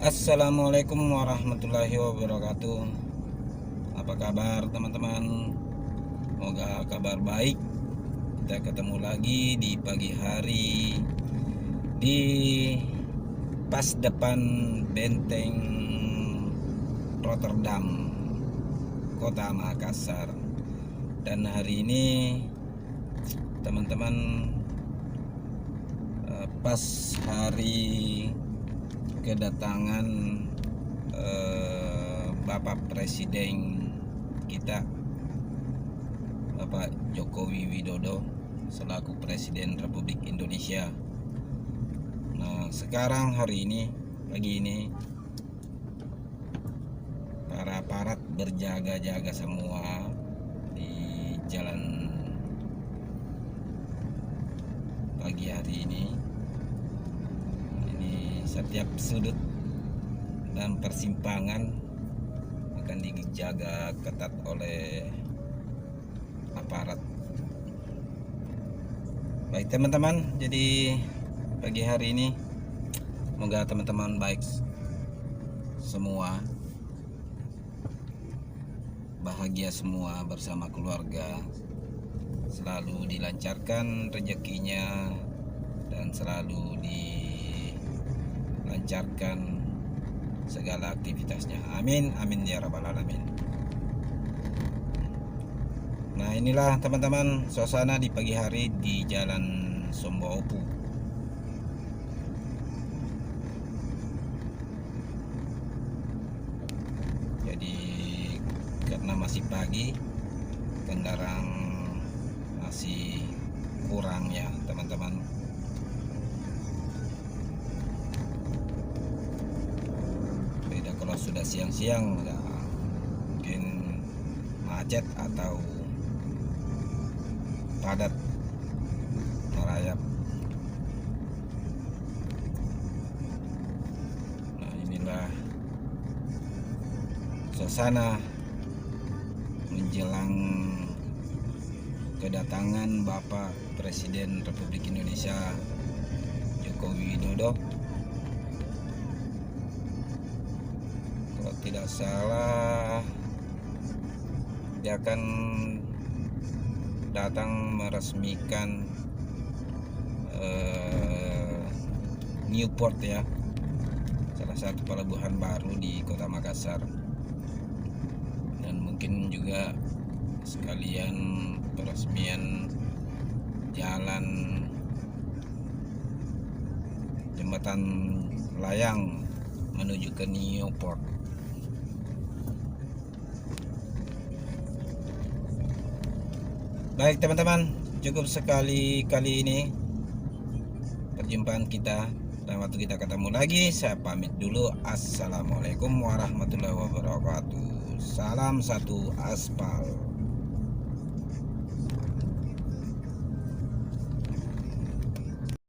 Assalamualaikum warahmatullahi wabarakatuh. Apa kabar teman-teman? Semoga kabar baik. Kita ketemu lagi di pagi hari di pas depan benteng Rotterdam, Kota Makassar. Dan hari ini teman-teman, pas hari kedatangan Bapak Presiden kita, Bapak Jokowi Widodo selaku Presiden Republik Indonesia. Nah, sekarang hari ini, pagi ini, para aparat berjaga-jaga semua di jalan pagi hari ini. Setiap sudut dan persimpangan akan dijaga ketat oleh aparat. Baik teman-teman, jadi pagi hari ini semoga teman-teman baik semua, bahagia semua bersama keluarga, selalu dilancarkan rezekinya dan selalu dilancarkan segala aktivitasnya. Amin, amin ya rabbal alamin. Nah, inilah teman-teman suasana di pagi hari di Jalan Somboopu. Jadi karena masih pagi, kendaraan masih kurang ya teman-teman. Beda kalau sudah siang-siang ya, mungkin macet atau padat merayap. Nah, inilah suasana menjelang kedatangan Bapak Presiden Republik Indonesia Jokowi Widodo. Kalau tidak salah, dia akan datang meresmikan Newport ya, salah satu pelabuhan baru di Kota Makassar, dan mungkin juga sekalian peresmian jalan jembatan layang menuju ke Newport. Baik teman-teman, cukup sekali kali ini perjumpaan kita, dan waktu kita ketemu lagi saya pamit dulu. Assalamualaikum warahmatullahi wabarakatuh. Salam satu aspal.